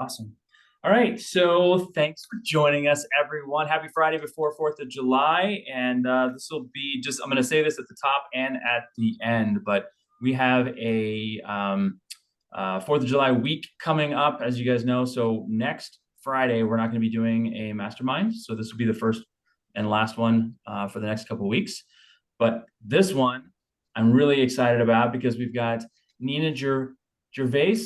Awesome. All right. So thanks for joining us, everyone. Happy Friday before 4th of July. And this will be just, I'm going to say this at the top and at the end, but we have a 4th of July week coming up, as you guys know. So next Friday, we're not going to be doing a mastermind. So this will be the first and last one for the next couple of weeks. But this one, I'm really excited about because we've got Nina Gervais,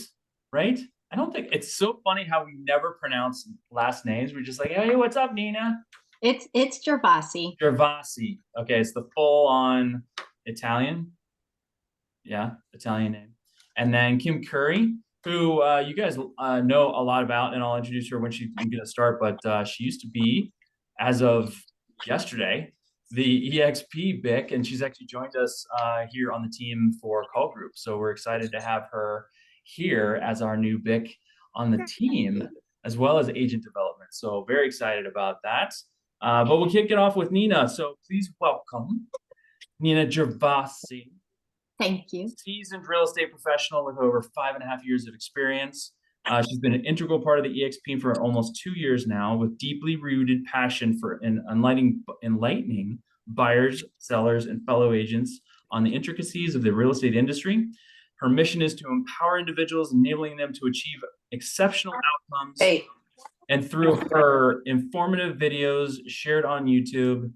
right? I don't think it's so funny how we never pronounce last names. We're just like, hey, what's up, Nina? It's Gervasi. Gervasi. Okay, it's the full on Italian. Yeah, Italian name. And then Kim Curry, who you guys know a lot about, and I'll introduce her when she's going to start. But she used to be, as of yesterday, the EXP BIC, and she's actually joined us here on the team for Call Group. So we're excited to have her here as our new BIC on the team, as well as agent development. So very excited about that. But we'll kick it off with Nina. So please welcome Nina Gervasi. Thank you. Seasoned real estate professional with over 5.5 years of experience. She's been an integral part of the EXP for almost 2 years now, with deeply rooted passion for enlightening buyers, sellers, and fellow agents on the intricacies of the real estate industry. Her mission is to empower individuals, enabling them to achieve exceptional outcomes. Hey. And through her informative videos shared on YouTube,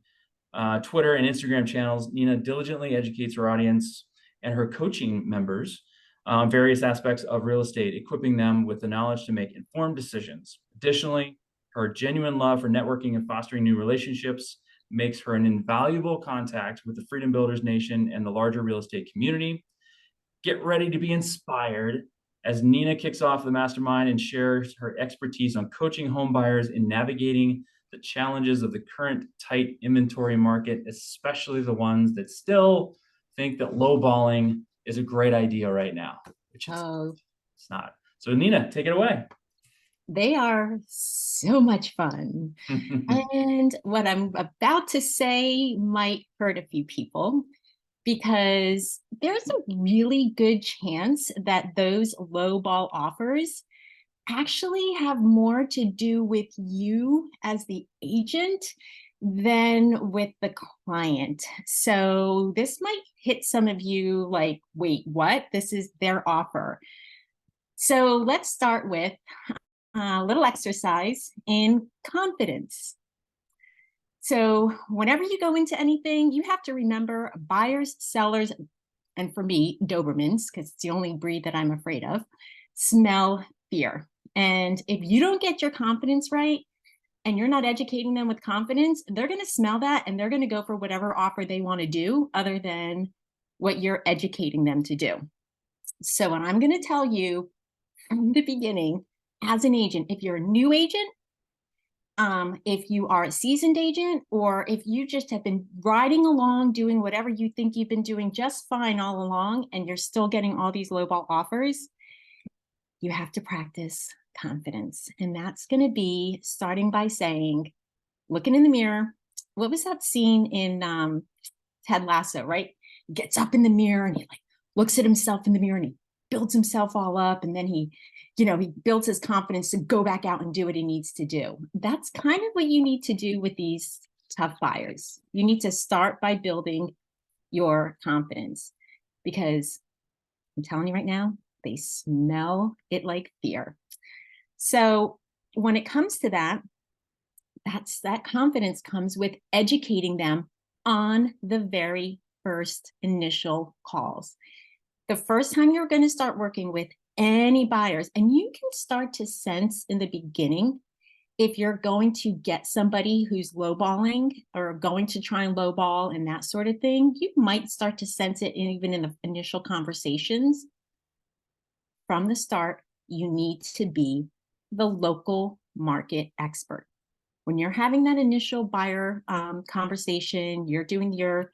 Twitter, and Instagram channels, Nina diligently educates her audience and her coaching members on various aspects of real estate, equipping them with the knowledge to make informed decisions. Additionally, her genuine love for networking and fostering new relationships makes her an invaluable contact with the Freedom Builders Nation and the larger real estate community. Get ready to be inspired as Nina kicks off the mastermind and shares her expertise on coaching home buyers in navigating the challenges of the current tight inventory market, especially the ones that still think that lowballing is a great idea right now, which it's not. So Nina, take it away. They are so much fun. And what I'm about to say might hurt a few people because there's a really good chance that those lowball offers actually have more to do with you as the agent than with the client. So this might hit some of you like, wait, what? This is their offer. So let's start with a little exercise in confidence. So whenever you go into anything, you have to remember buyers, sellers, and for me, Dobermans, because it's the only breed that I'm afraid of, smell fear. And if you don't get your confidence right, and you're not educating them with confidence, they're going to smell that and they're going to go for whatever offer they want to do other than what you're educating them to do. So what I'm going to tell you from the beginning, as an agent, if you're a new agent, if you are a seasoned agent, or if you just have been riding along doing whatever you think you've been doing just fine all along and you're still getting all these lowball offers, you have to practice confidence. And that's going to be starting by saying, looking in the mirror. What was that scene in Ted Lasso, right? He gets up in the mirror and he like looks at himself in the mirror and he builds himself all up. And then he builds his confidence to go back out and do what he needs to do. That's kind of what you need to do with these tough buyers. You need to start by building your confidence because I'm telling you right now, they smell it like fear. So when it comes to that confidence comes with educating them on the very first initial calls. The first time you're going to start working with any buyers, and you can start to sense in the beginning if you're going to get somebody who's lowballing or going to try and lowball and that sort of thing, you might start to sense it even in the initial conversations. From the start, you need to be the local market expert. When you're having that initial buyer conversation, you're doing your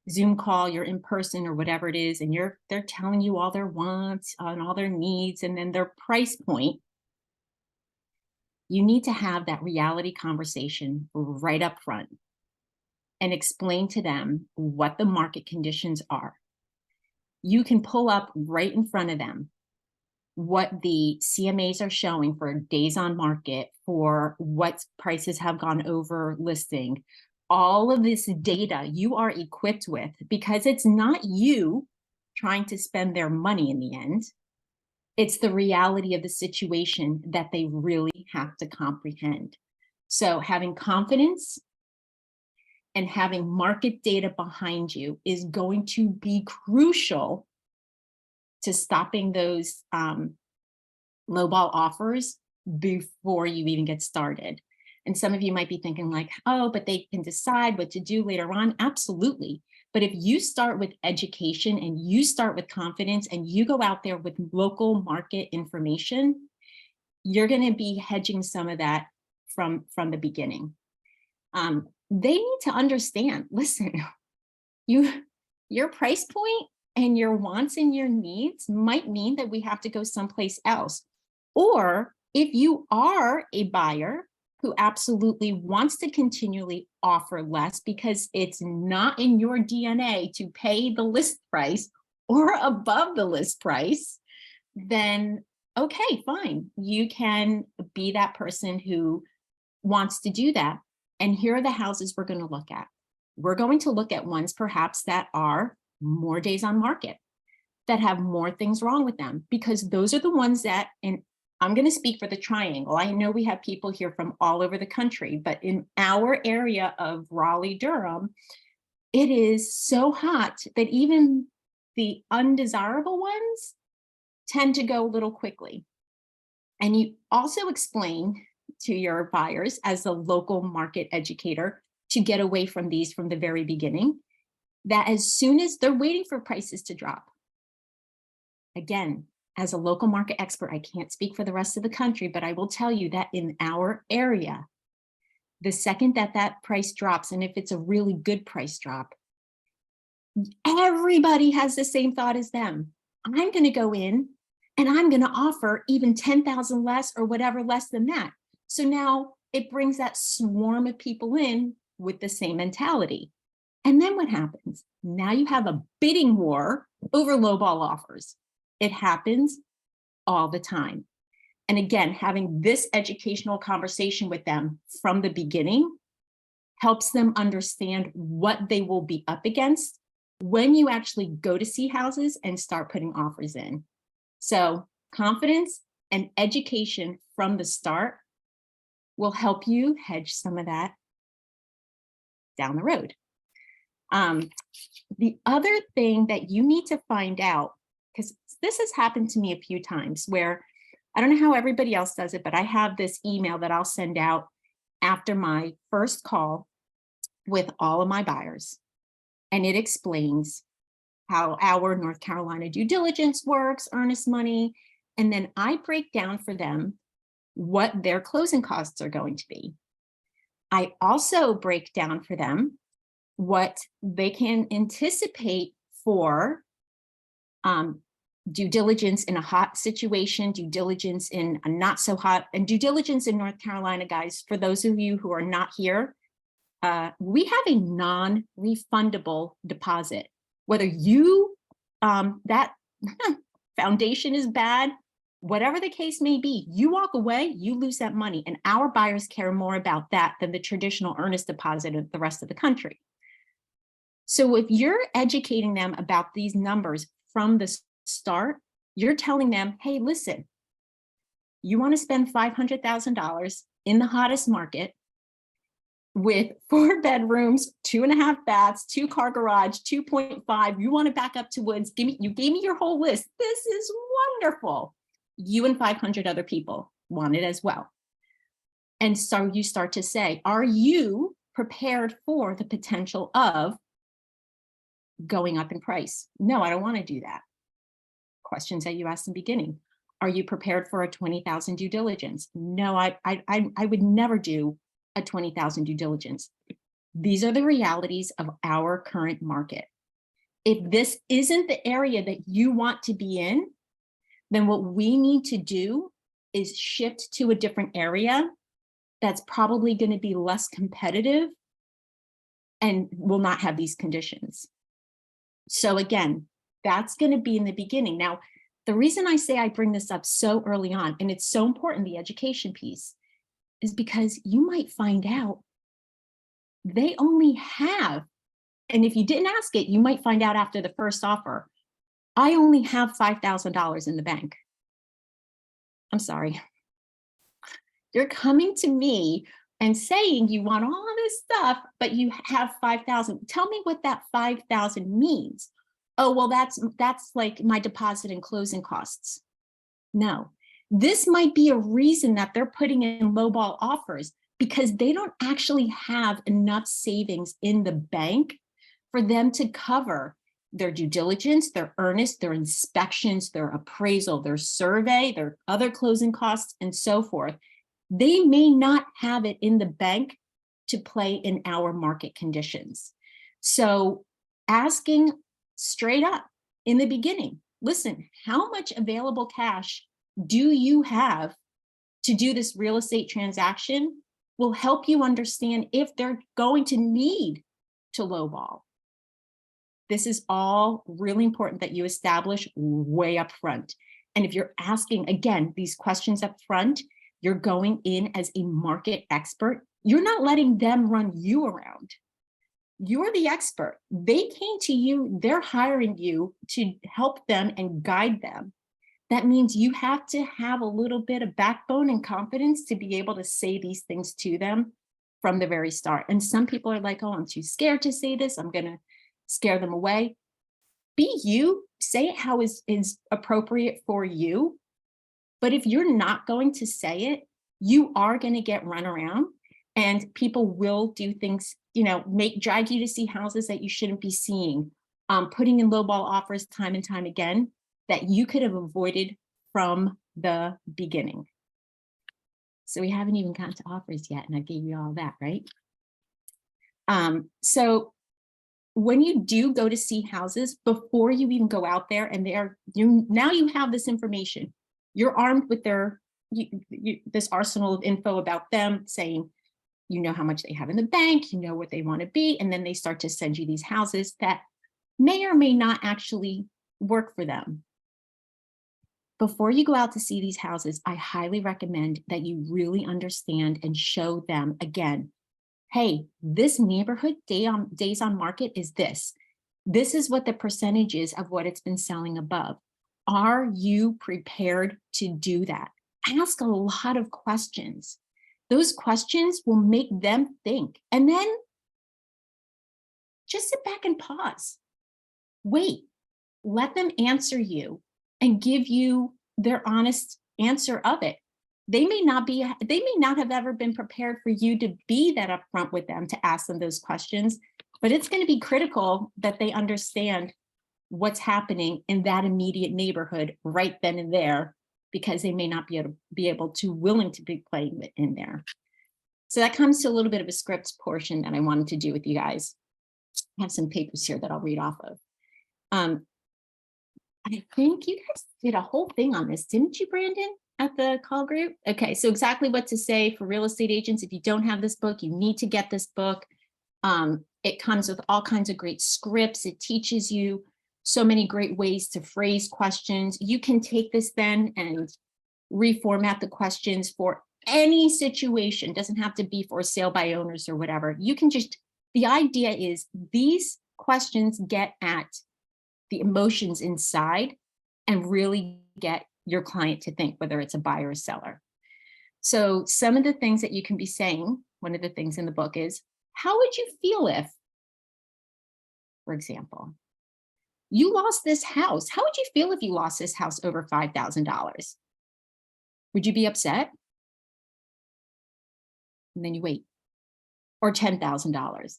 Zoom call, you're in person or whatever it is, and they're telling you all their wants and all their needs and then their price point. You need to have that reality conversation right up front and explain to them what the market conditions are. You can pull up right in front of them what the CMAs are showing for days on market, for what prices have gone over listing, all of this data you are equipped with, because it's not you trying to spend their money in the end. It's the reality of the situation that they really have to comprehend. So having confidence and having market data behind you is going to be crucial to stopping those lowball offers before you even get started. And some of you might be thinking like, oh, but they can decide what to do later on. Absolutely. But if you start with education and you start with confidence and you go out there with local market information, you're going to be hedging some of that from the beginning. They need to understand, listen, your price point and your wants and your needs might mean that we have to go someplace else. Or if you are a buyer who absolutely wants to continually offer less because it's not in your DNA to pay the list price or above the list price, then okay, fine. You can be that person who wants to do that. And here are the houses we're going to look at. We're going to look at ones perhaps that are more days on market, that have more things wrong with them, because those are the ones that, and I'm going to speak for the triangle. I know we have people here from all over the country, but in our area of Raleigh-Durham, it is so hot that even the undesirable ones tend to go a little quickly. And you also explain to your buyers as a local market educator to get away from these from the very beginning, that as soon as they're waiting for prices to drop. Again, as a local market expert, I can't speak for the rest of the country, but I will tell you that in our area, the second that that price drops, and if it's a really good price drop, everybody has the same thought as them. I'm going to go in and I'm going to offer even 10,000 less or whatever less than that. So now it brings that swarm of people in with the same mentality. And then what happens? Now you have a bidding war over lowball offers. It happens all the time. And again, having this educational conversation with them from the beginning helps them understand what they will be up against when you actually go to see houses and start putting offers in. So confidence and education from the start will help you hedge some of that down the road. The other thing that you need to find out, because this has happened to me a few times where I don't know how everybody else does it, but I have this email that I'll send out after my first call with all of my buyers. And it explains how our North Carolina due diligence works, earnest money, and then I break down for them what their closing costs are going to be. I also break down for them what they can anticipate for due diligence in a hot situation, due diligence in a not so hot, and due diligence in North Carolina, guys, for those of you who are not here, we have a non-refundable deposit. Whether you, that foundation is bad, whatever the case may be, you walk away, you lose that money. And our buyers care more about that than the traditional earnest deposit of the rest of the country. So if you're educating them about these numbers from the start, you're telling them, hey, listen, you want to spend $500,000 in the hottest market with 4 bedrooms, 2.5 baths, 2-car garage, 2.5, you want to back up to woods, you gave me your whole list. This is wonderful. You and 500 other people want it as well. And so you start to say, are you prepared for the potential of going up in price? No, I don't want to do that. Questions that you asked in the beginning. Are you prepared for a 20,000 due diligence? No, I would never do a 20,000 due diligence. These are the realities of our current market. If this isn't the area that you want to be in, then what we need to do is shift to a different area that's probably going to be less competitive and will not have these conditions. So again, that's going to be in the beginning. Now, The reason I say I bring this up so early on, and it's so important, the education piece, is because you might find out they only have, and if you didn't ask it, you might find out after the first offer, I only have $5,000 in the bank. I'm sorry. You're coming to me and saying you want all this stuff, but you have 5,000. Tell me what that 5,000 means. Oh, well, that's like my deposit and closing costs. No, this might be a reason that they're putting in lowball offers, because they don't actually have enough savings in the bank for them to cover their due diligence, their earnest, their inspections, their appraisal, their survey, their other closing costs, and so forth. They may not have it in the bank to play in our market conditions. So asking straight up in the beginning, listen, how much available cash do you have to do this real estate transaction will help you understand if they're going to need to lowball. This is all really important that you establish way up front. And if you're asking, again, these questions up front, you're going in as a market expert. You're not letting them run you around. You're the expert. They came to you, they're hiring you to help them and guide them. That means you have to have a little bit of backbone and confidence to be able to say these things to them from the very start. And some people are like, oh, I'm too scared to say this. I'm going to scare them away. Be you, say it how is appropriate for you. But if you're not going to say it, you are going to get run around, and people will do things, drag you to see houses that you shouldn't be seeing, putting in lowball offers time and time again that you could have avoided from the beginning. So we haven't even gotten to offers yet, and I gave you all that, right? So when you do go to see houses, before you even go out there, and now you have this information, you're armed with this arsenal of info about them, saying, you know how much they have in the bank, you know what they want to be, and then they start to send you these houses that may or may not actually work for them. Before you go out to see these houses, I highly recommend that you really understand and show them, again, hey, this neighborhood days on market is this. This is what the percentage is of what it's been selling above. Are you prepared to do that? Ask a lot of questions. Those questions will make them think. And then just sit back and pause. Wait, let them answer you and give you their honest answer of it. They may not have ever been prepared for you to be that upfront with them, to ask them those questions, but it's going to be critical that they understand what's happening in that immediate neighborhood right then and there, because they may not be willing to be playing in there. So that comes to a little bit of a script portion that I wanted to do with you guys. I have some papers here that I'll read off of. I think you guys did a whole thing on this, didn't you, Brandon, at the call group? Okay, so exactly what to say for real estate agents. If you don't have this book, you need to get this book. It comes with all kinds of great scripts. It teaches you so many great ways to phrase questions. You can take this then and reformat the questions for any situation. It doesn't have to be for sale by owners or whatever. You can the idea is these questions get at the emotions inside and really get your client to think, whether it's a buyer or seller. So some of the things that you can be saying, one of the things in the book is, how would you feel if, for example, you lost this house? How would you feel if you lost this house over $5,000? Would you be upset? And then you wait. Or $10,000.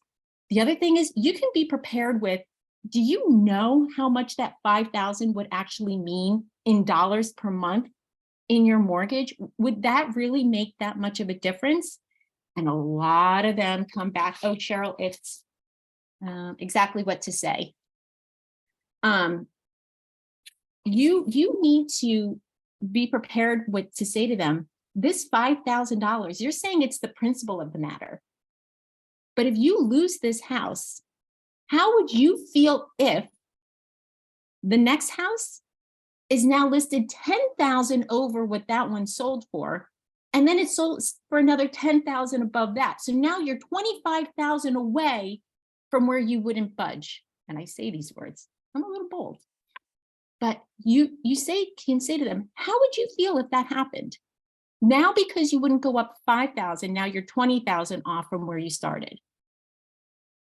The other thing is, you can be prepared with, do you know how much that $5,000 would actually mean in dollars per month in your mortgage? Would that really make that much of a difference? And a lot of them come back, oh, Cheryl, it's exactly what to say. You need to be prepared to say to them, this $5,000, you're saying it's the principle of the matter. But if you lose this house, how would you feel if the next house is now listed 10,000 over what that one sold for. And then it sold for another 10,000 above that. So now you're 25,000 away from where you wouldn't budge. And I say these words, I'm a little bold, but you can say to them, how would you feel if that happened? Now, because you wouldn't go up 5,000, now you're 20,000 off from where you started.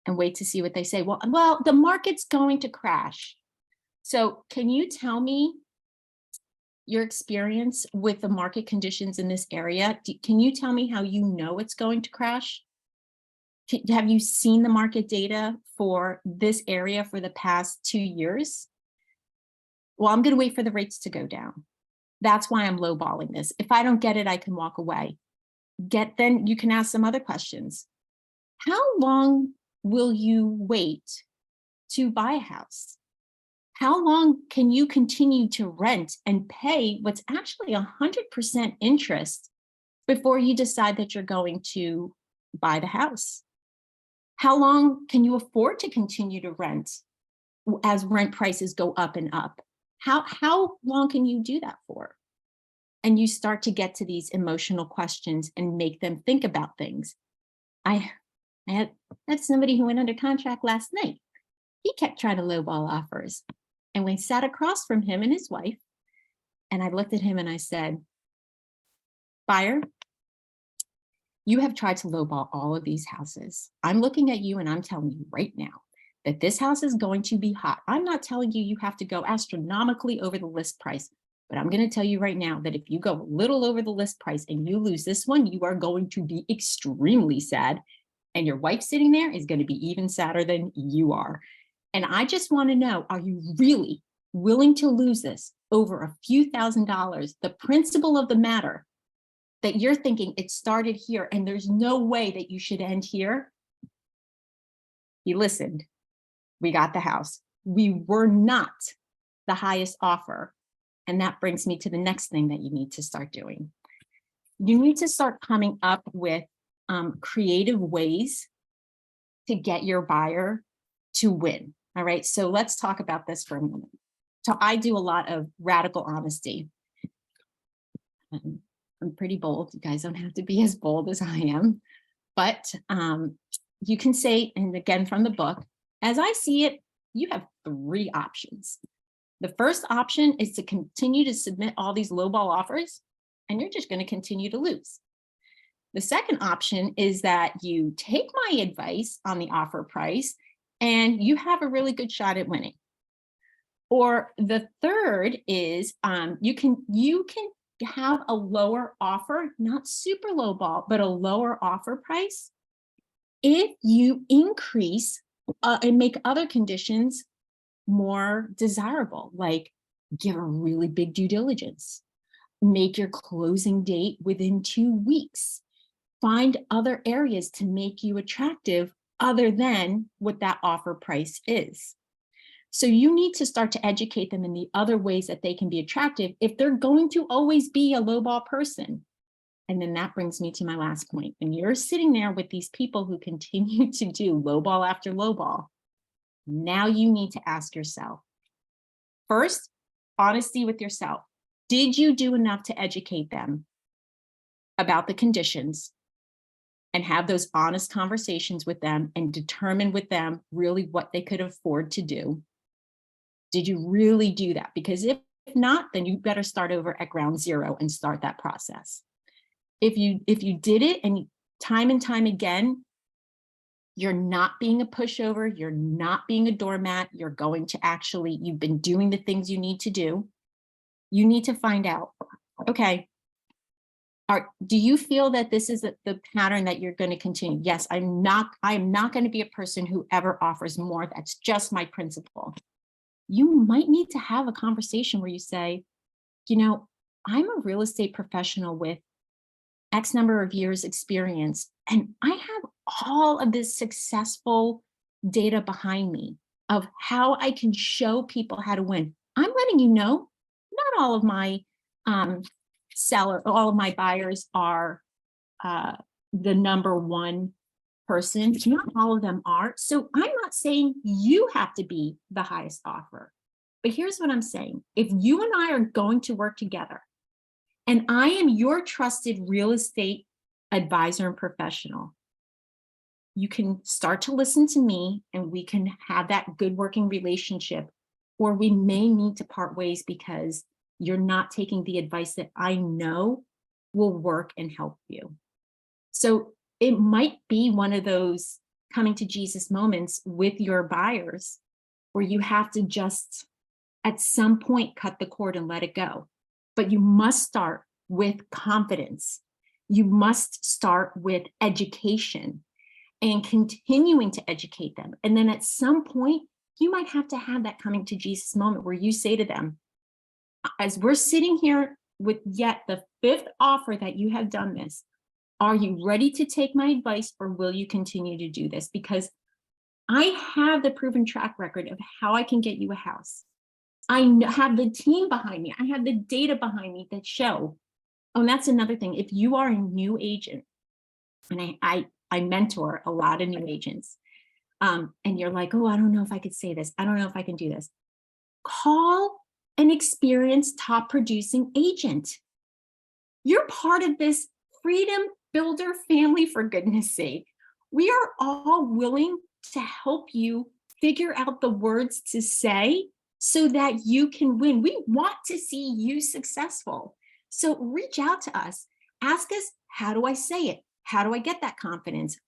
And wait to see what they say. Well, the market's going to crash. So can you tell me your experience with the market conditions in this area? Can you tell me how you know it's going to crash? Have you seen the market data for this area for the past 2 years? Well, I'm going to wait for the rates to go down. That's why I'm lowballing this. If I don't get it, I can walk away. Then you can ask some other questions. How long will you wait to buy a house? How long can you continue to rent and pay what's actually 100% interest before you decide that you're going to buy the house? How long can you afford to continue to rent as rent prices go up and up? How long can you do that for? And you start to get to these emotional questions and make them think about things. I had somebody who went under contract last night. He kept trying to lowball offers. And we sat across from him and his wife, and I looked at him and I said, buyer, you have tried to lowball all of these houses. I'm looking at you and I'm telling you right now that this house is going to be hot. I'm not telling you you have to go astronomically over the list price, but I'm going to tell you right now that if you go a little over the list price and you lose this one, you are going to be extremely sad. And your wife sitting there is going to be even sadder than you are. And I just want to know, are you really willing to lose this over a few $1,000s? The principle of the matter that you're thinking it started here and there's no way that you should end here. He listened. We got the house. We were not the highest offer. And that brings me to the next thing that you need to start doing. You need to start coming up with creative ways to get your buyer to win. All right, so let's talk about this for a minute. So I do a lot of radical honesty. I'm pretty bold. You guys don't have to be as bold as I am, but you can say, and again from the book, as I see it, you have 3 options. The first option is to continue to submit all these lowball offers, and you're just going to continue to lose. The second option is that you take my advice on the offer price and you have a really good shot at winning. Or the third is you can have a lower offer, not super low ball, but a lower offer price if you increase and make other conditions more desirable, like give a really big due diligence, make your closing date within 2 weeks, find other areas to make you attractive other than what that offer price is. So you need to start to educate them in the other ways that they can be attractive if they're going to always be a lowball person. And then that brings me to my last point. When you're sitting there with these people who continue to do lowball after lowball, now you need to ask yourself, first, honesty with yourself. Did you do enough to educate them about the conditions and have those honest conversations with them and determine with them really what they could afford to do? Did you really do that? Because if not, then you better start over at ground zero and start that process. If you did it and time again, you're not being a pushover, you're not being a doormat, you're going to actually, you've been doing the things you need to do. You need to find out, okay, do you feel that this is the pattern that you're going to continue? Yes, I am not going to be a person who ever offers more. That's just my principle. You might need to have a conversation where you say, you know, I'm a real estate professional with X number of years experience, and I have all of this successful data behind me of how I can show people how to win. I'm letting you know, not all of my all of my buyers are the number one person. Not all of them are. So I'm not saying you have to be the highest offer, But here's what I'm saying. If you and I are going to work together, and I am your trusted real estate advisor and professional, you can start to listen to me and we can have that good working relationship, or we may need to part ways because you're not taking the advice that I know will work and help you. So it might be one of those coming to Jesus moments with your buyers where you have to just at some point cut the cord and let it go. But you must start with confidence. You must start with education and continuing to educate them. And then at some point, you might have to have that coming to Jesus moment where you say to them, as we're sitting here with yet the 5th offer that you have done this, are you ready to take my advice or will you continue to do this? Because I have the proven track record of how I can get you a house. I have the team behind me. I have the data behind me that show. Oh, and that's another thing. If you are a new agent, and I mentor a lot of new agents, and you're like, oh, I don't know if I could say this. I don't know if I can do this. Call an experienced top producing agent. You're part of this freedom builder family, for goodness sake. We are all willing to help you figure out the words to say so that you can win. We want to see you successful. So reach out to us. Ask us, how do I say it? How do I get that confidence?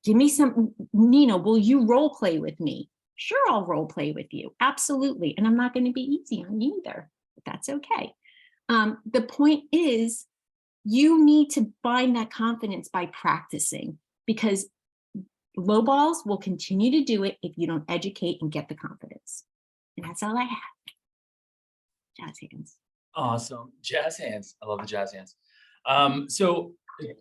Give me some, Nina, will you role play with me? Sure, I'll role play with you. Absolutely. And I'm not going to be easy on you either, but that's okay. The point is, you need to find that confidence by practicing, because lowballs will continue to do it if you don't educate and get the confidence. And that's all I have. Jazz hands. Awesome. Jazz hands. I love the jazz hands. So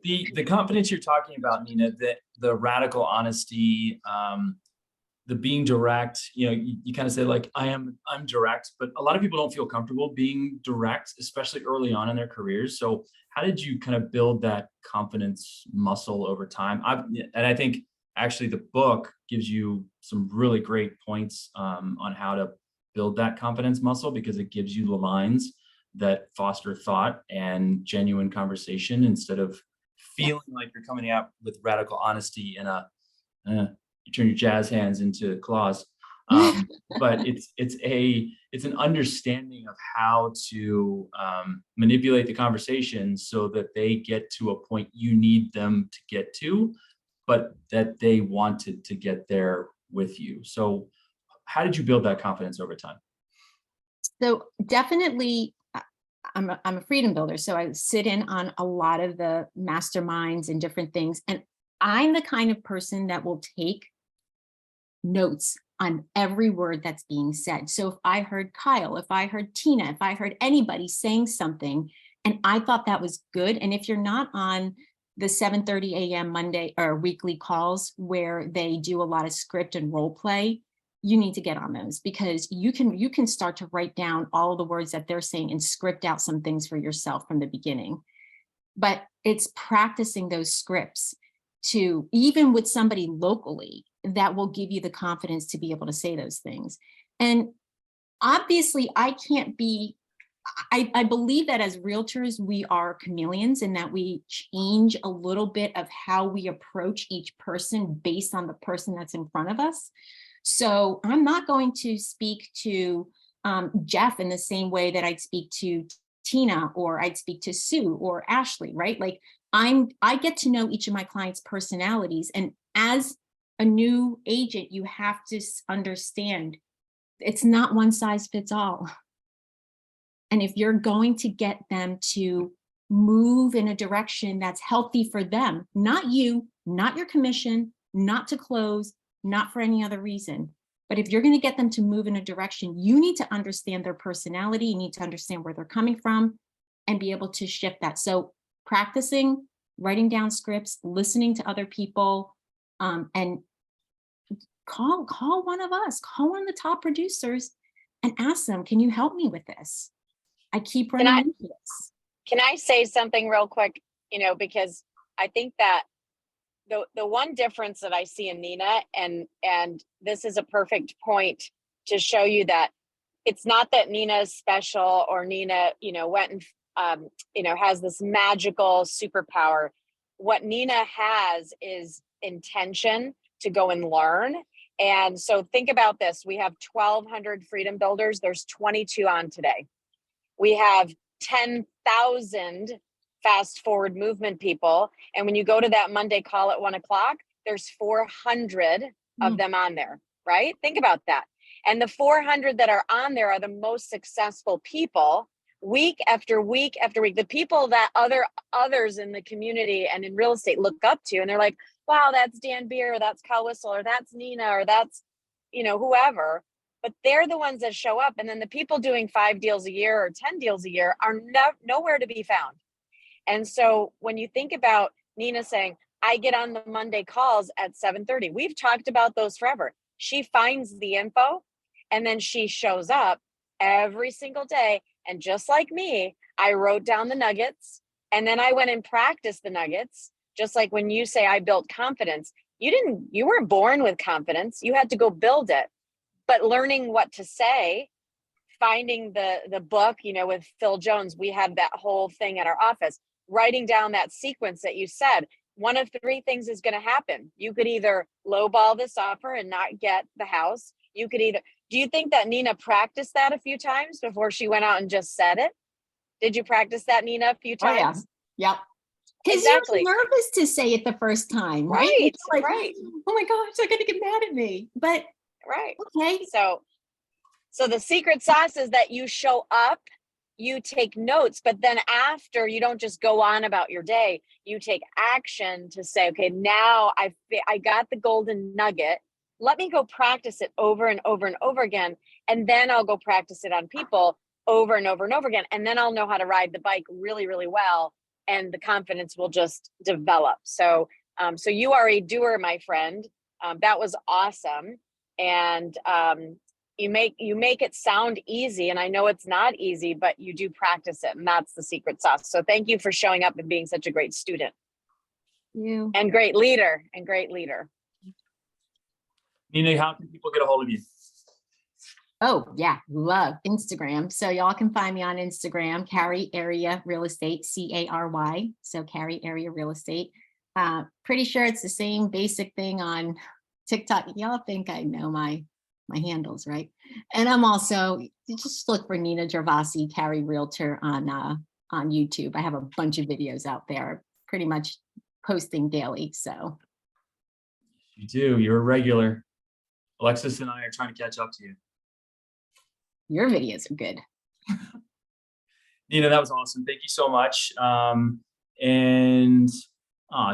the confidence you're talking about, Nina, the radical honesty, the being direct, you kind of say like, I'm direct, but a lot of people don't feel comfortable being direct, especially early on in their careers. So how did you kind of build that confidence muscle over time? And I think actually the book gives you some really great points on how to build that confidence muscle, because it gives you the lines that foster thought and genuine conversation instead of feeling like you're coming out with radical honesty in you turn your jazz hands into claws. But it's an understanding of how to manipulate the conversation so that they get to a point you need them to get to, but that they wanted to get there with you. So how did you build that confidence over time? So definitely, I'm a freedom builder. So I sit in on a lot of the masterminds and different things. And I'm the kind of person that will take notes on every word that's being said. So if I heard Kyle, if I heard Tina, if I heard anybody saying something, and I thought that was good. And if you're not on the 7:30 a.m. Monday or weekly calls where they do a lot of script and role play, you need to get on those, because you can start to write down all of the words that they're saying and script out some things for yourself from the beginning. But it's practicing those scripts to, even with somebody locally, that will give you the confidence to be able to say those things. And obviously I believe that as realtors, we are chameleons, and that we change a little bit of how we approach each person based on the person that's in front of us. So I'm not going to speak to Jeff in the same way that I'd speak to Tina, or I'd speak to Sue or Ashley, right? Like I get to know each of my clients' personalities. And as a new agent, you have to understand it's not one size fits all. And if you're going to get them to move in a direction that's healthy for them, not you, not your commission, not to close, not for any other reason, but if you're going to get them to move in a direction, you need to understand their personality. You need to understand where they're coming from and be able to shift that. So practicing, writing down scripts, listening to other people, and call one of us, call one of the top producers and ask them, can you help me with this? I keep running into this. Can I say something real quick? Because I think that the one difference that I see in Nina, and this is a perfect point to show you that it's not that Nina is special or Nina, went and, has this magical superpower. What Nina has is intention to go and learn. And so think about this. We have 1,200 freedom builders. There's 22 on today. We have 10,000 fast forward movement people. And when you go to that Monday call at 1:00, there's 400 of them on there, right? Think about that. And the 400 that are on there are the most successful people week after week after week. The people that others in the community and in real estate look up to, and they're like, wow, that's Dan Beer, or that's Kyle Whistle, or that's Nina, or that's, whoever. But they're the ones that show up. And then the people doing 5 deals a year or 10 deals a year are nowhere to be found. And so when you think about Nina saying, I get on the Monday calls at 7:30, we've talked about those forever. She finds the info and then she shows up every single day. And just like me, I wrote down the nuggets and then I went and practiced the nuggets. Just like when you say I built confidence, you weren't born with confidence. You had to go build it. But learning what to say, finding the book, with Phil Jones, we have that whole thing at our office, writing down that sequence that you said. One of 3 things is going to happen. You could either lowball this offer and not get the house. You could do you think that Nina practiced that a few times before she went out and just said it? Did you practice that, Nina, a few times? Oh, yeah. Yep. Because Exactly. you're nervous to say it the first time, right? Right. Like, Right. oh my gosh, they're going to get mad at me. But Right. okay. So the secret sauce is that you show up, you take notes, but then after, you don't just go on about your day. You take action to say, okay, now I got the golden nugget. Let me go practice it over and over and over again. And then I'll go practice it on people over and over and over again. And then I'll know how to ride the bike really, really well. And the confidence will just develop. So you are a doer, my friend. That was awesome. And you make it sound easy. And I know it's not easy, but you do practice it. And that's the secret sauce. So thank you for showing up and being such a great student. You. And great leader. Nina, how can people get a hold of you? Oh, yeah, love Instagram. So y'all can find me on Instagram, Cary Area Real Estate, CARY. So Cary Area Real Estate. Pretty sure it's the same basic thing on TikTok. Y'all think I know my handles, right? And I'm also, just look for Nina Gervasi, Cary Realtor on YouTube. I have a bunch of videos out there, pretty much posting daily. So You do. You're a regular. Alexis and I are trying to catch up to you. your videos are good. Nina, that was awesome. Thank you so much. And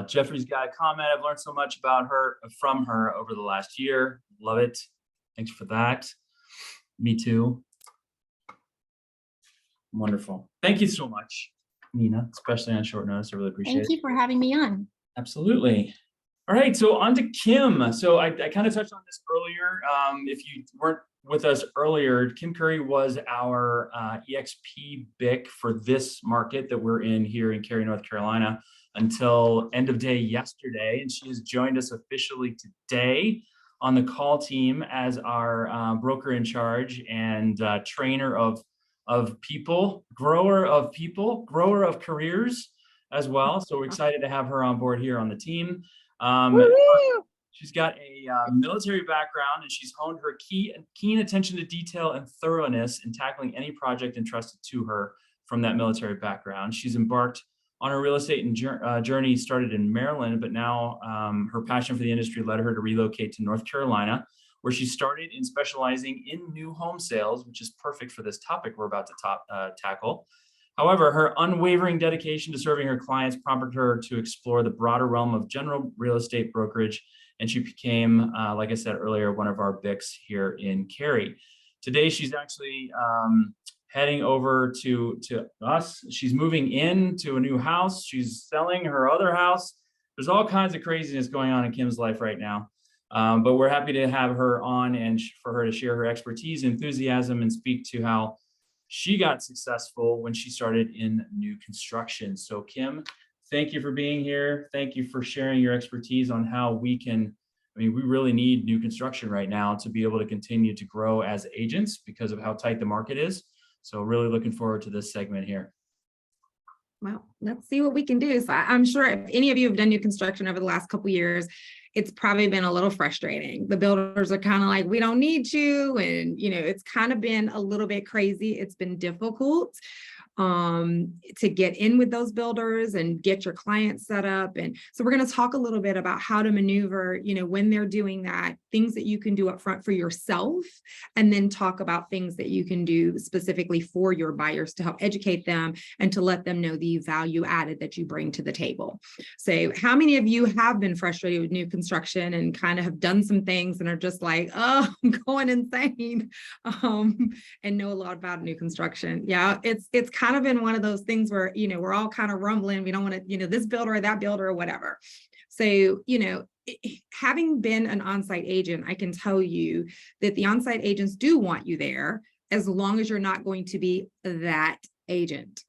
Jeffrey's got a comment. I've learned so much from her over the last year. Love it. Thanks for that. Me too. Wonderful. Thank you so much, Nina, especially on short notice. I really appreciate it. Thank you for having me on. Absolutely. All right, so on to Kim. So I kind of touched on this earlier. If you weren't with us earlier, Kim Curry was our EXP BIC for this market that we're in here in Cary, North Carolina, until end of day yesterday. And she has joined us officially today on the call team as our broker in charge and trainer of people, grower of careers as well. So we're excited to have her on board here on the team. She's got a military background, and she's honed her keen attention to detail and thoroughness in tackling any project entrusted to her from that military background. She's embarked on her real estate journey started in Maryland, but now her passion for the industry led her to relocate to North Carolina, where she started in specializing in new home sales, which is perfect for this topic we're about to tackle. However, her unwavering dedication to serving her clients prompted her to explore the broader realm of general real estate brokerage, and she became, like I said earlier, one of our BICs here in Cary. Today, she's actually heading over to us. She's moving into a new house. She's selling her other house. There's all kinds of craziness going on in Kim's life right now. But we're happy to have her on and for her to share her expertise, enthusiasm, and speak to how she got successful when she started in new construction. So Kim, thank you for being here. Thank you for sharing your expertise on how we can I mean, we really need new construction right now to be able to continue to grow as agents because of how tight the market is. So really looking forward to this segment here. Well, let's see what we can do. So I'm sure if any of you have done new construction over the last couple of years, it's probably been a little frustrating. The builders are kind of like, we don't need you. And, it's kind of been a little bit crazy. It's been difficult to get in with those builders and get your clients set up. And so we're going to talk a little bit about how to maneuver, when they're doing that, things that you can do up front for yourself, and then talk about things that you can do specifically for your buyers to help educate them and to let them know the value added that you bring to the table. So how many of you have been frustrated with new construction and kind of have done some things and are just like, oh, I'm going insane, and know a lot about new construction? Yeah, it's kind of been one of those things where, we're all kind of rumbling. We don't want to, this builder or that builder or whatever. So, having been an on-site agent, I can tell you that the on-site agents do want you there as long as you're not going to be that agent.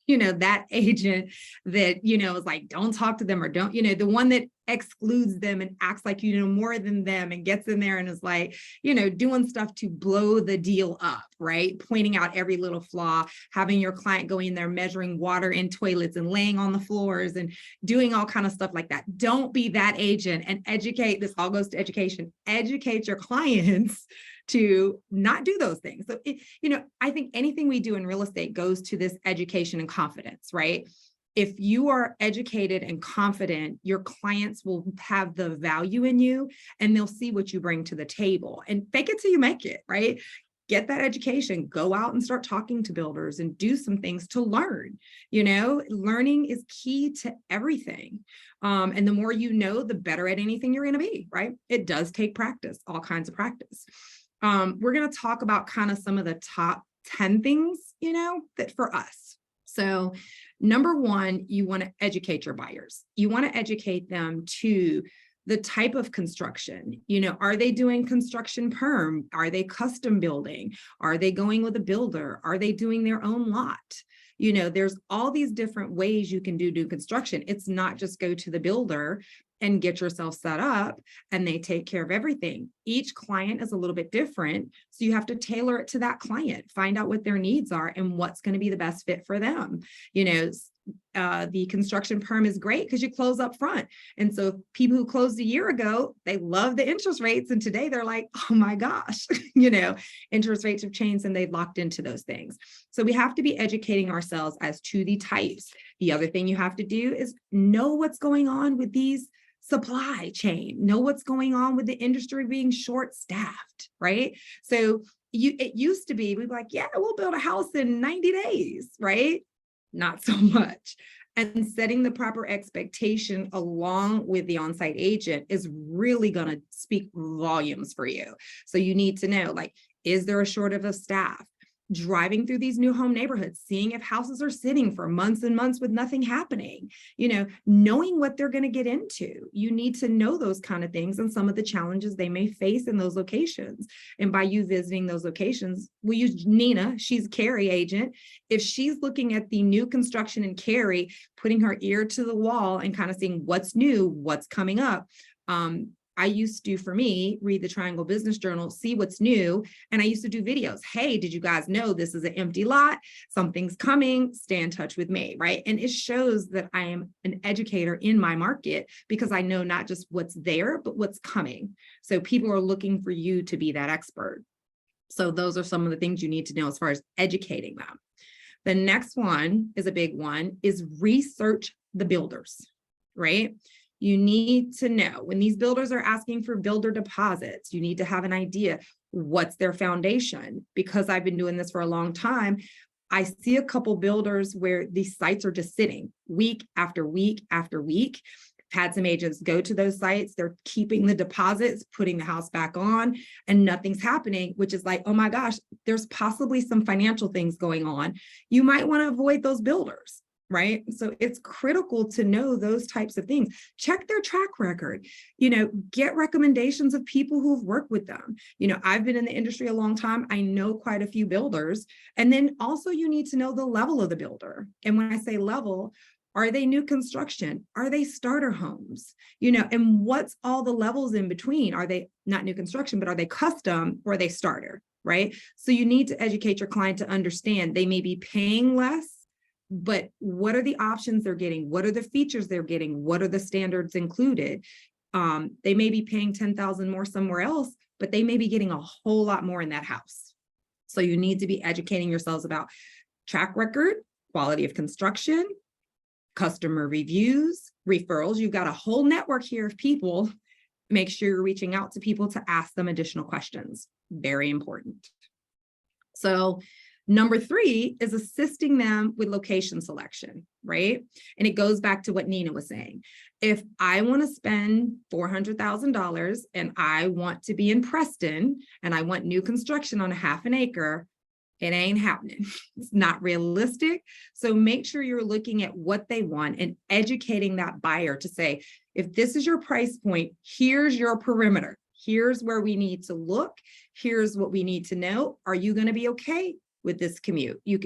That agent that, is like, don't talk to them, or don't, the one that excludes them and acts like you know more than them and gets in there and is like, doing stuff to blow the deal up, right? Pointing out every little flaw, having your client go in there, measuring water in toilets and laying on the floors and doing all kind of stuff like that. Don't be that agent, and educate. This all goes to education. Educate your clients to not do those things. So, I think anything we do in real estate goes to this education and confidence, right? If you are educated and confident, your clients will have the value in you and they'll see what you bring to the table, and fake it till you make it, right? Get that education, go out and start talking to builders and do some things to learn. Learning is key to everything. And the more you know, the better at anything you're going to be, right? It does take practice, all kinds of practice. We're going to talk about kind of some of the top 10 things, that for us. So number one, you want to educate your buyers. You want to educate them to the type of construction. Are they doing construction perm? Are they custom building? Are they going with a builder? Are they doing their own lot? There's all these different ways you can do new construction. It's not just go to the builder and get yourself set up and they take care of everything. Each client is a little bit different. So you have to tailor it to that client, find out what their needs are and what's going to be the best fit for them. The construction perm is great because you close up front. And so people who closed a year ago, they love the interest rates. And today they're like, oh my gosh, interest rates have changed and they've locked into those things. So we have to be educating ourselves as to the types. The other thing you have to do is know what's going on with these supply chain, know what's going on with the industry being short-staffed, right? So it used to be, we'd be like, yeah, we'll build a house in 90 days, right? Not so much. And setting the proper expectation along with the on-site agent is really going to speak volumes for you. So you need to know, like, is there a shortage of staff? Driving through these new home neighborhoods, seeing if houses are sitting for months and months with nothing happening, knowing what they're going to get into. You need to know those kind of things and some of the challenges they may face in those locations. And by you visiting those locations, we use Nina, she's a Cary agent. If she's looking at the new construction in Cary, putting her ear to the wall and kind of seeing what's new, what's coming up. I used to, for me, read the Triangle Business Journal, see what's new. And I used to do videos. Hey, did you guys know this is an empty lot? Something's coming, stay in touch with me, right? And it shows that I am an educator in my market because I know not just what's there, but what's coming. So people are looking for you to be that expert. So those are some of the things you need to know as far as educating them. The next one is a big one, is research the builders, right? You need to know when these builders are asking for builder deposits, you need to have an idea what's their foundation. Because I've been doing this for a long time, I see a couple builders where these sites are just sitting week after week after week. Had some agents go to those sites, they're keeping the deposits, putting the house back on, and nothing's happening, which is like, oh my gosh, there's possibly some financial things going on. You might want to avoid those builders. Right? So it's critical to know those types of things. Check their track record, get recommendations of people who've worked with them. I've been in the industry a long time. I know quite a few builders. And then also you need to know the level of the builder. And when I say level, Are they new construction? Are they starter homes? You know, and what's all the levels in between? Are they not new construction, but are they custom or are they starter, right? So you need to educate your client to understand they may be paying less, but what are the options they're getting? What are the features they're getting? What are the standards included? They may be paying $10,000 more somewhere else, but they may be getting a whole lot more in that house. So you need to be educating yourselves about track record, quality of construction, customer reviews, referrals. You've got a whole network here of people. Make sure you're reaching out to people to ask them additional questions. Very important. So number 3 is assisting them with location selection, right? And it goes back to what Nina was saying. If I want to spend $400,000 and I want to be in Preston and I want new construction on a half an acre, it ain't happening. It's not realistic. So make sure you're looking at what they want and educating that buyer to say, if this is your price point, here's your perimeter. Here's where we need to look. Here's what we need to know. Are you going to be okay with this commute? You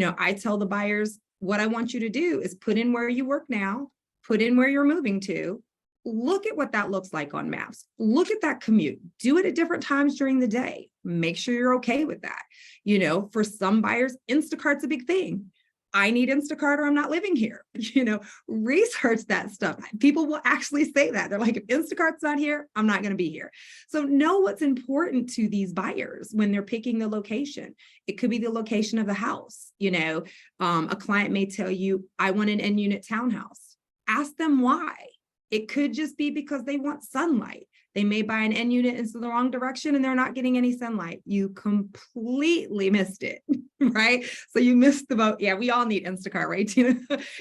know, I tell the buyers, what I want you to do is put in where you work now, put in where you're moving to, look at what that looks like on maps. Look at that commute. Do it at different times during the day. Make sure you're okay with that. You know, for some buyers, Instacart's a big thing. I need Instacart or I'm not living here. You know, research that stuff. People will actually say that. They're like, if Instacart's not here, I'm not going to be here. So know what's important to these buyers when they're picking the location. It could be the location of the house. You know, a client may tell you, I want an end unit townhouse. Ask them why. It could just be because they want sunlight. They may buy an end unit into the wrong direction and they're not getting any sunlight. You completely missed it, right? So you missed the boat. Yeah, we all need Instacart, right, Tina?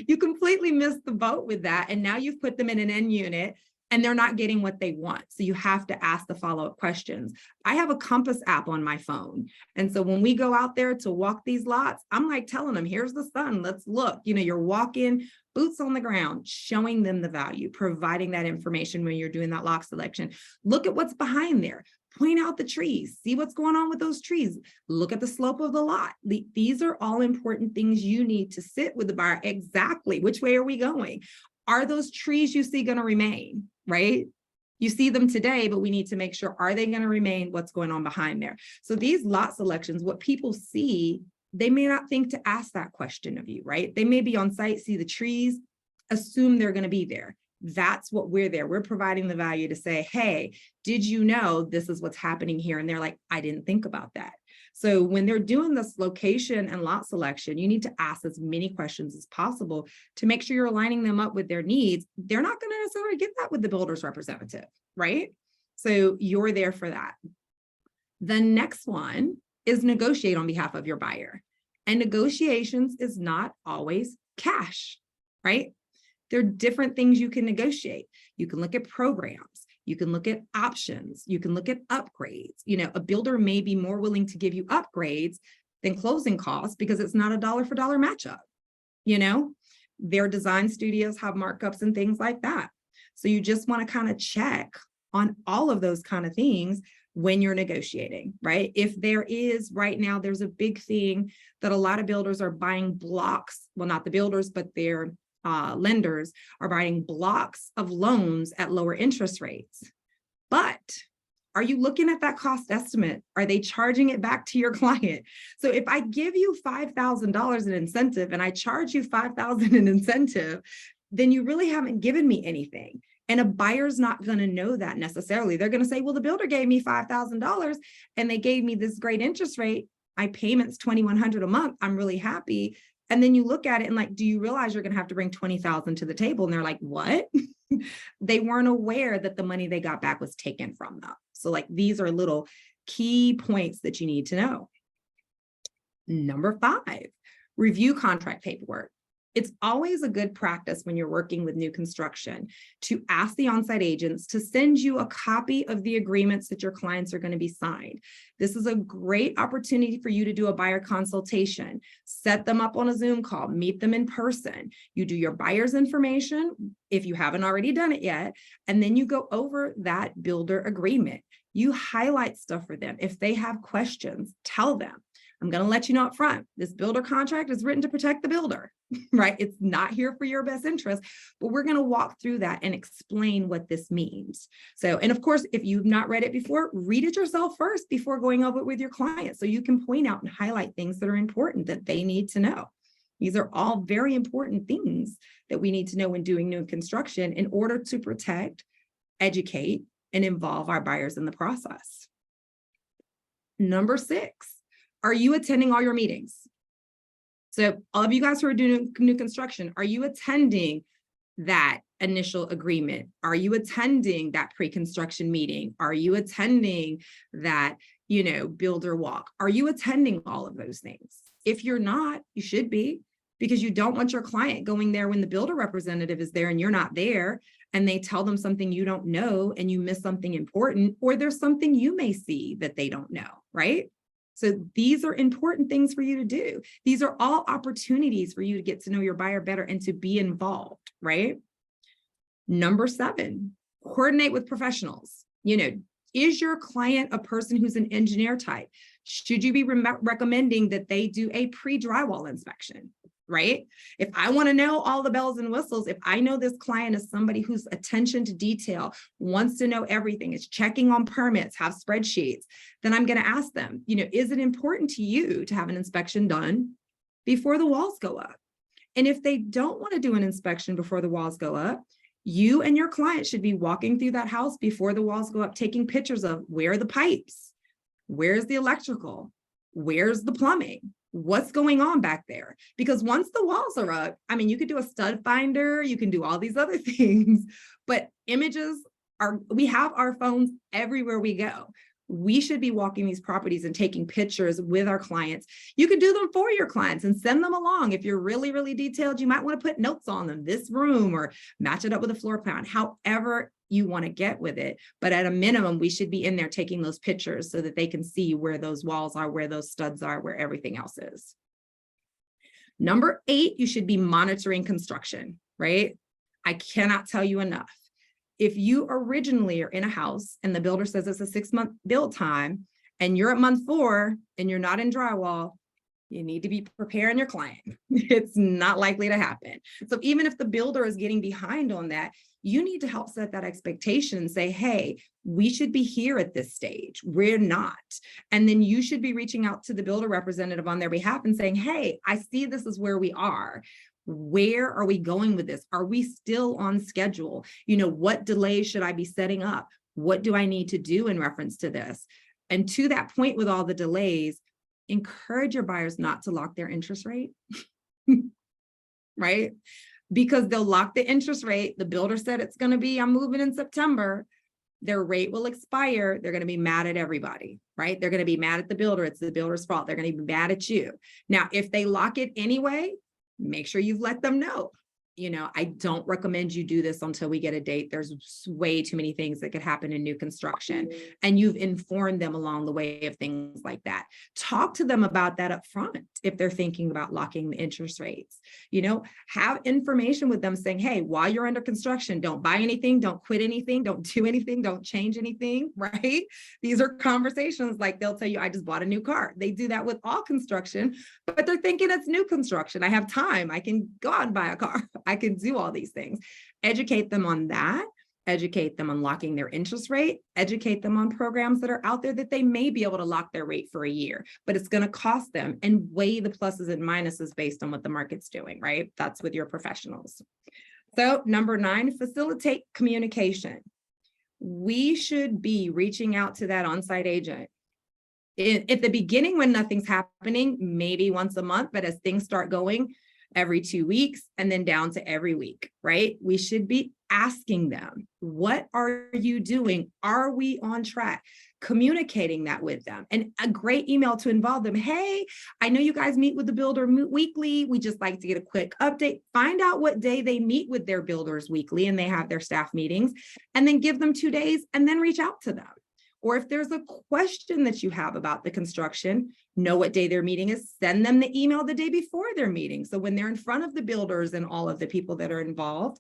You completely missed the boat with that. And now you've put them in an end unit and they're not getting what they want. So you have to ask the follow-up questions. I have a Compass app on my phone. And so when we go out there to walk these lots, I'm like telling them, here's the sun, let's look. You know, you're walking, boots on the ground, showing them the value, providing that information when you're doing that lot selection. Look at what's behind there. Point out the trees, see what's going on with those trees. Look at the slope of the lot. These are all important things you need to sit with the buyer. Exactly. Which way are we going? Are those trees you see going to remain, right? You see them today, but we need to make sure, are they going to remain? What's going on behind there? So these lot selections, what people see, they may not think to ask that question of you, right? They may be on site, see the trees, assume they're going to be there. That's what we're there. We're providing the value to say, hey, did you know this is what's happening here? And they're like, I didn't think about that. So when they're doing this location and lot selection, you need to ask as many questions as possible to make sure you're aligning them up with their needs. They're not going to necessarily get that with the builder's representative, right? So you're there for that. The next one is negotiate on behalf of your buyer. And negotiations is not always cash, right? There are different things you can negotiate. You can look at programs. You can look at options. You can look at upgrades. You know, a builder may be more willing to give you upgrades than closing costs because it's not a dollar for dollar matchup. You know, their design studios have markups and things like that. So you just want to kind of check on all of those kind of things when you're negotiating, right? If there is right now, there's a big thing that a lot of builders are buying blocks. Well, not the builders, but their lenders are buying blocks of loans at lower interest rates. But are you looking at that cost estimate? Are they charging it back to your client? So if I give you $5,000 in incentive and I charge you $5,000 in incentive, then you really haven't given me anything. And a buyer's not going to know that necessarily. They're going to say, well, the builder gave me $5,000 and they gave me this great interest rate. My payment's $2,100 a month. I'm really happy. And then you look at it and like, do you realize you're going to have to bring $20,000 to the table? And they're like, what? They weren't aware that the money they got back was taken from them. So like, these are little key points that you need to know. Number 5, review contract paperwork. It's always a good practice when you're working with new construction to ask the on-site agents to send you a copy of the agreements that your clients are going to be signed. This is a great opportunity for you to do a buyer consultation, set them up on a Zoom call, meet them in person. You do your buyer's information if you haven't already done it yet, and then you go over that builder agreement. You highlight stuff for them. If they have questions, tell them. I'm going to let you know up front, this builder contract is written to protect the builder. right? It's not here for your best interest, but we're going to walk through that and explain what this means. So, and of course, if you've not read it before, read it yourself first before going over it with your client, so you can point out and highlight things that are important that they need to know. These are all very important things that we need to know when doing new construction in order to protect, educate, and involve our buyers in the process. Number 6, are you attending all your meetings? So all of you guys who are doing new construction, are you attending that initial agreement? Are you attending that pre-construction meeting? Are you attending that, builder walk? Are you attending all of those things? If you're not, you should be, because you don't want your client going there when the builder representative is there and you're not there, and they tell them something you don't know and you miss something important, or there's something you may see that they don't know, right? So these are important things for you to do. These are all opportunities for you to get to know your buyer better and to be involved, right? Number 7, coordinate with professionals. Is your client a person who's an engineer type? Should you be recommending that they do a pre-drywall inspection, right? If I want to know all the bells and whistles, if I know this client is somebody whose attention to detail, wants to know everything, is checking on permits, have spreadsheets, then I'm going to ask them, is it important to you to have an inspection done before the walls go up? And if they don't want to do an inspection before the walls go up, you and your client should be walking through that house before the walls go up, taking pictures of where are the pipes, where's the electrical, where's the plumbing, what's going on back there. Because once the walls are up, you could do a stud finder, you can do all these other things, but images we have our phones everywhere we go. We should be walking these properties and taking pictures with our clients. You can do them for your clients and send them along. If you're really, really detailed, you might want to put notes on them, this room, or match it up with a floor plan, however you want to get with it. But at a minimum, we should be in there taking those pictures so that they can see where those walls are, where those studs are, where everything else is. Number 8, you should be monitoring construction, right? I cannot tell you enough. If you originally are in a house and the builder says it's a 6-month build time and you're at month 4 and you're not in drywall, you need to be preparing your client. It's not likely to happen. So even if the builder is getting behind on that, you need to help set that expectation and say, hey, we should be here at this stage. We're not. And then you should be reaching out to the builder representative on their behalf and saying, hey, I see this is where we are. Where are we going with this? Are we still on schedule? What delays should I be setting up? What do I need to do in reference to this? And to that point, with all the delays, encourage your buyers not to lock their interest rate, right? Because they'll lock the interest rate. The builder said it's going to be, I'm moving in September. Their rate will expire. They're going to be mad at everybody, right? They're going to be mad at the builder. It's the builder's fault. They're going to be mad at you. Now, if they lock it anyway, make sure you've let them know. I don't recommend you do this until we get a date. There's way too many things that could happen in new construction, and you've informed them along the way of things like that. Talk to them about that up front if they're thinking about locking the interest rates. Have information with them saying, hey, while you're under construction, don't buy anything, don't quit anything, don't do anything, don't change anything, right? These are conversations like they'll tell you, I just bought a new car. They do that with all construction, but they're thinking it's new construction. I have time. I can go out and buy a car. I can do all these things. Educate them on that. Educate them on locking their interest rate. Educate them on programs that are out there that they may be able to lock their rate for a year, but it's going to cost them, and weigh the pluses and minuses based on what the market's doing, right? That's with your professionals. So number 9, facilitate communication. We should be reaching out to that on-site agent. At the beginning, when nothing's happening, maybe once a month, but as things start going, every 2 weeks, and then down to every week, right? We should be asking them, what are you doing? Are we on track? Communicating that with them. And a great email to involve them. Hey, I know you guys meet with the builder weekly. We just like to get a quick update. Find out what day they meet with their builders weekly and they have their staff meetings, and then give them 2 days and then reach out to them. Or if there's a question that you have about the construction, know what day their meeting is, send them the email the day before their meeting. So when they're in front of the builders and all of the people that are involved,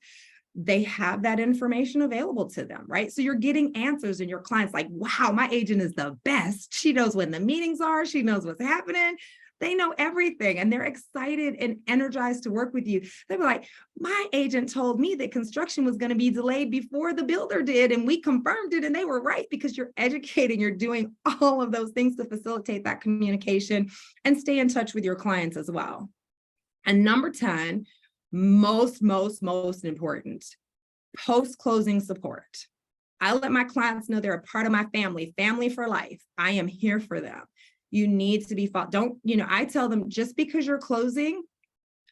they have that information available to them, right? So you're getting answers, and your client's like, wow, my agent is the best. She knows when the meetings are. She knows what's happening. They know everything and they're excited and energized to work with you. They were like, my agent told me that construction was going to be delayed before the builder did. And we confirmed it and they were right, because you're educating, you're doing all of those things to facilitate that communication and stay in touch with your clients as well. And number 10, most important, post-closing support. I let my clients know they're a part of my family for life. I am here for them. You need to be fought. Don't, I tell them, just because you're closing,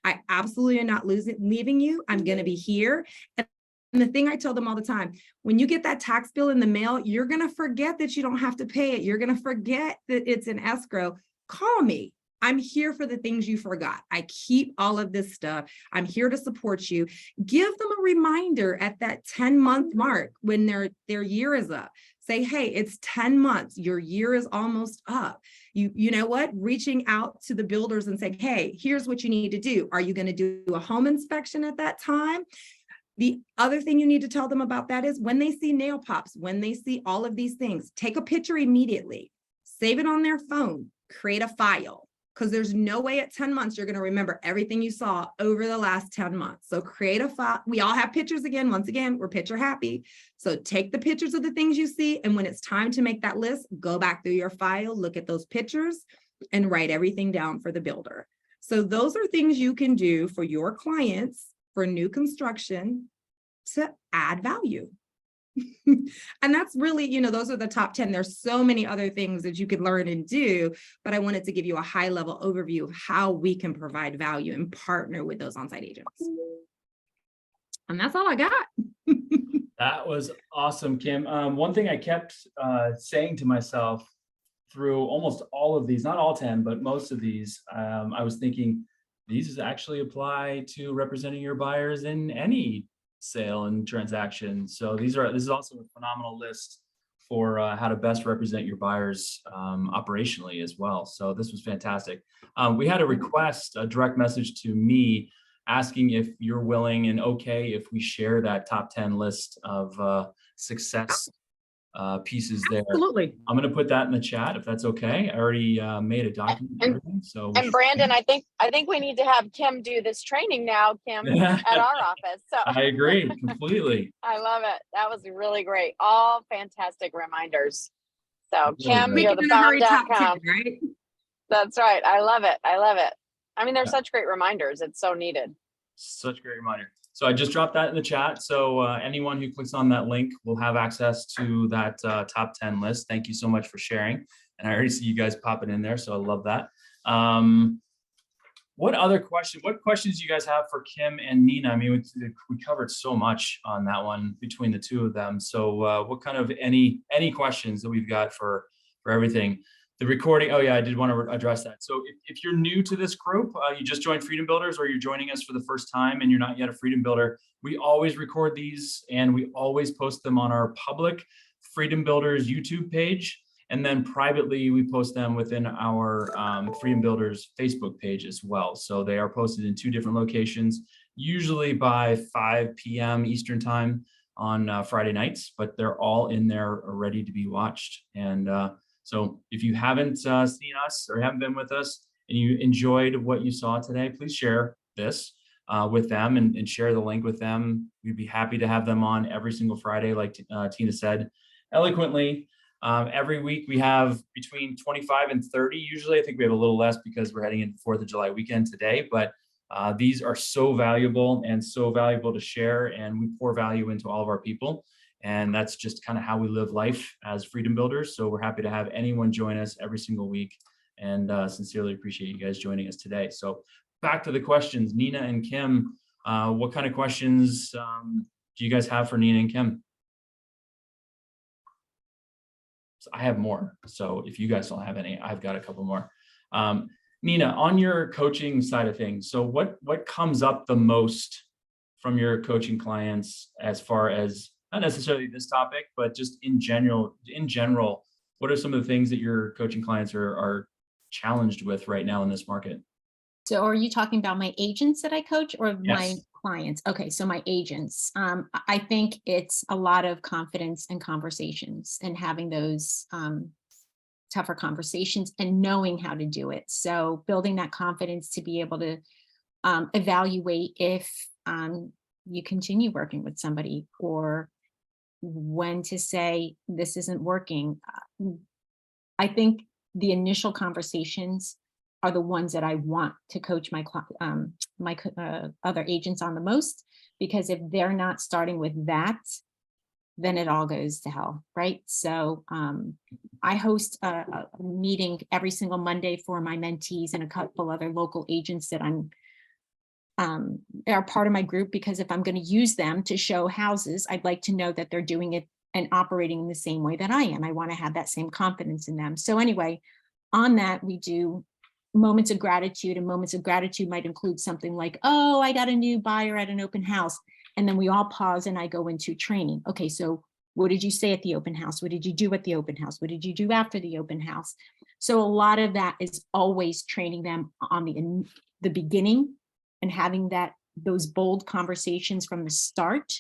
I absolutely am not leaving you. I'm going to be here. And the thing I tell them all the time, when you get that tax bill in the mail, you're going to forget that you don't have to pay it. You're going to forget that it's in escrow. Call me. I'm here for the things you forgot. I keep all of this stuff. I'm here to support you. Give them a reminder at that 10-month mark when their year is up. Say, hey, it's 10 months. Your year is almost up. You know what? Reaching out to the builders and saying, hey, here's what you need to do. Are you going to do a home inspection at that time? The other thing you need to tell them about that is when they see nail pops, when they see all of these things, take a picture immediately, save it on their phone, create a file. Because there's no way at 10 months you're going to remember everything you saw over the last 10 months. So create a file. We all have pictures again. Once again, we're picture happy. So take the pictures of the things you see. And when it's time to make that list, go back through your file, look at those pictures, and write everything down for the builder. So those are things you can do for your clients for new construction to add value. And that's really, those are the top 10. There's so many other things that you could learn and do, but I wanted to give you a high level overview of how we can provide value and partner with those on-site agents. And that's all I got. That was awesome, Kim. One thing I kept saying to myself through almost all of these, not all 10, but most of these, I was thinking these actually apply to representing your buyers in any sale and transaction. So this is also a phenomenal list for how to best represent your buyers operationally as well. So this was fantastic. We had a direct message to me asking if you're willing and okay if we share that top 10 list of success pieces there. Absolutely. I'm going to put that in the chat if that's okay. I already made a document and everything. So Brandon, I think we need to have Kim do this training now, Kim, at our office. So I agree completely. I love it. That was really great. All fantastic reminders. So Kim, great. you're the bomb.com. Right? That's right. I love it. I love it. I mean, they're such great reminders. It's so needed. Such a great reminder. So I just dropped that in the chat. So anyone who clicks on that link will have access to that top 10 list. Thank you so much for sharing. And I already see you guys popping in there. So I love that. What questions do you guys have for Kim and Nina? I mean, we covered so much on that one between the two of them. So what kind of any questions that we've got for everything? The recording, oh yeah, I did want to address that. So if you're new to this group, you just joined Freedom Builders, or you're joining us for the first time and you're not yet a Freedom Builder, we always record these and we always post them on our public Freedom Builders YouTube page. And then privately, we post them within our Freedom Builders Facebook page as well. So they are posted in 2 different locations, usually by 5 p.m. Eastern time on Friday nights, but they're all in there ready to be watched. And so if you haven't seen us or haven't been with us and you enjoyed what you saw today, please share this with them and share the link with them. We'd be happy to have them on every single Friday, like Tina said eloquently. Every week we have between 25 and 30. Usually I think we have a little less because we're heading into 4th of July weekend today, but these are so valuable to share, and we pour value into all of our people. And that's just kind of how we live life as Freedom Builders. So we're happy to have anyone join us every single week, and sincerely appreciate you guys joining us today. So back to the questions, Nina and Kim, what kind of questions do you guys have for Nina and Kim? So I have more. So if you guys don't have any, I've got a couple more. Nina, on your coaching side of things, so what comes up the most from your coaching clients as far as, not necessarily this topic, but just in general, what are some of the things that your coaching clients are challenged with right now in this market? So are you talking about my agents that I coach, or Yes. my clients? Okay, so my agents. I think it's a lot of confidence and conversations and having those tougher conversations and knowing how to do it. So building that confidence to be able to evaluate if you continue working with somebody, or when to say this isn't working. I think the initial conversations are the ones that I want to coach my other agents on the most, because if they're not starting with that, then it all goes to hell, right? So I host a meeting every single Monday for my mentees and a couple other local agents that are part of my group, because if I'm going to use them to show houses, I'd like to know that they're doing it and operating in the same way that I am. I want to have that same confidence in them. So anyway, on that, we do moments of gratitude, and moments of gratitude might include something like, oh, I got a new buyer at an open house. And then we all pause and I go into training. Okay, so what did you say at the open house? What did you do at the open house? What did you do after the open house? So a lot of that is always training them on the beginning and having those bold conversations from the start,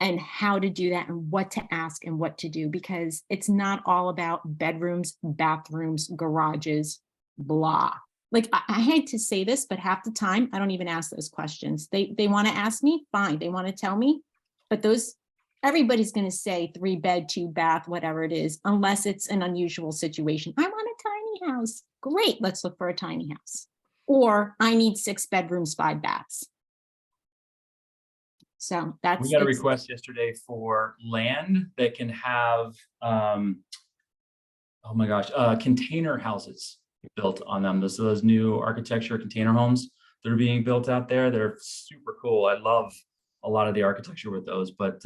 and how to do that and what to ask and what to do, because it's not all about bedrooms, bathrooms, garages, blah. Like, I hate to say this, but half the time I don't even ask those questions. They want to ask me, fine. They want to tell me, but everybody's going to say 3 bed, 2 bath, whatever it is, unless it's an unusual situation. I want a tiny house. Great. Let's look for a tiny house. Or I need 6 bedrooms, 5 baths. So We got a request yesterday for land that can have, oh my gosh, container houses built on them. Those new architecture container homes that are being built out there. They're super cool. I love a lot of the architecture with those, but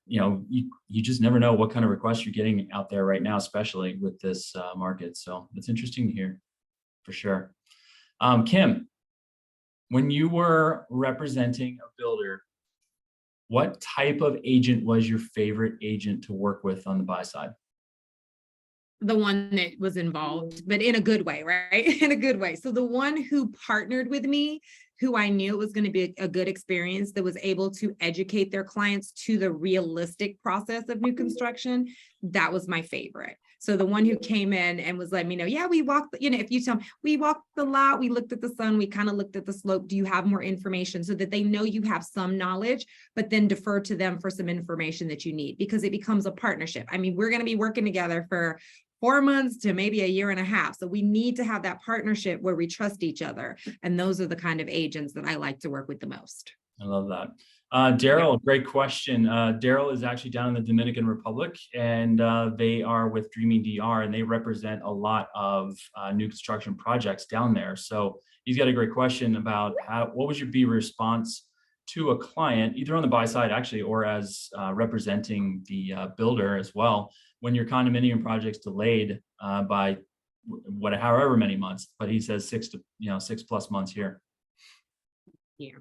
you just never know what kind of requests you're getting out there right now, especially with this market. So it's interesting to hear, for sure. Kim, when you were representing a builder, what type of agent was your favorite agent to work with on the buy side? The one that was involved, but in a good way, right? In a good way. So the one who partnered with me, who I knew it was going to be a good experience, that was able to educate their clients to the realistic process of new construction, that was my favorite. So the one who came in and was letting me know, yeah, we walked, if you tell me, we walked the lot, we looked at the sun, we kind of looked at the slope. Do you have more information? So that they know you have some knowledge, but then defer to them for some information that you need, because it becomes a partnership. I mean, we're going to be working together for 4 months to maybe a year and a half. So we need to have that partnership where we trust each other. And those are the kind of agents that I like to work with the most. I love that. Daryl, great question. Daryl is actually down in the Dominican Republic, and they are with Dreaming DR, and they represent a lot of new construction projects down there. So he's got a great question about what would be your response to a client, either on the buy side actually, or as representing the builder as well, when your condominium project's delayed by however many months, but he says 6+ months here. Yeah.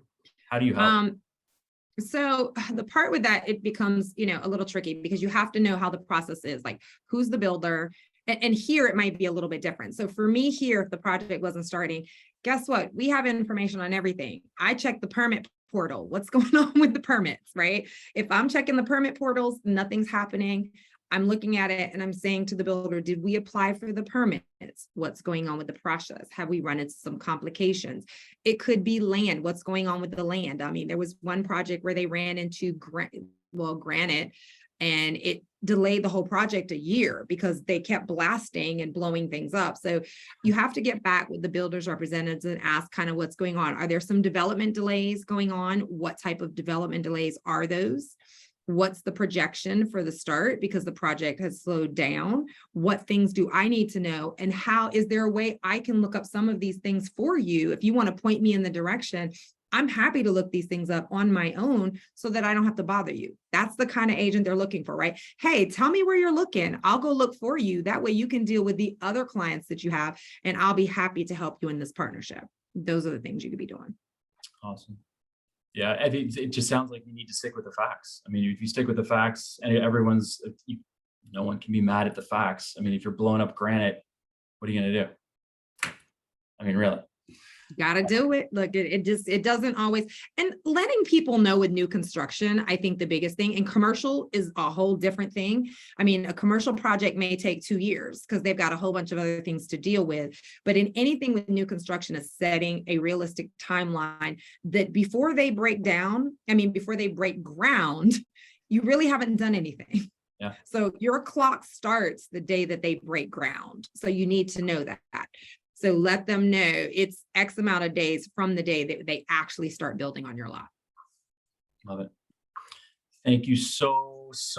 How do you help? So the part with that, it becomes, a little tricky, because you have to know how the process is, like who's the builder. And here it might be a little bit different. So for me here, if the project wasn't starting, guess what? We have information on everything. I check the permit portal. What's going on with the permits, right? If I'm checking the permit portals, nothing's happening. I'm looking at it and I'm saying to the builder, did we apply for the permits? What's going on with the process? Have we run into some complications? It could be land. What's going on with the land? I mean, there was one project where they ran into granite, and it delayed the whole project a year because they kept blasting and blowing things up. So you have to get back with the builder's representatives and ask kind of what's going on. Are there some development delays going on? What type of development delays are those? What's the projection for the start, because the project has slowed down? What things do I need to know? And how is there a way I can look up some of these things for you? If you want to point me in the direction, I'm happy to look these things up on my own so that I don't have to bother you. That's the kind of agent they're looking for, right? Hey, tell me where you're looking. I'll go look for you. That way you can deal with the other clients that you have, and I'll be happy to help you in this partnership. Those are the things you could be doing. Awesome. Yeah, I think it just sounds like you need to stick with the facts. I mean, if you stick with the facts, and no one can be mad at the facts. I mean, if you're blowing up granite, what are you going to do? I mean, really. Gotta do it. Look, it doesn't always, and letting people know with new construction, I think the biggest thing, and commercial is a whole different thing. I mean, a commercial project may take 2 years because they've got a whole bunch of other things to deal with. But in anything with new construction is setting a realistic timeline that before they break down, before they break ground, you really haven't done anything. Yeah. So your clock starts the day that they break ground. So you need to know that. So let them know it's X amount of days from the day that they actually start building on your lot. Love it. Thank you so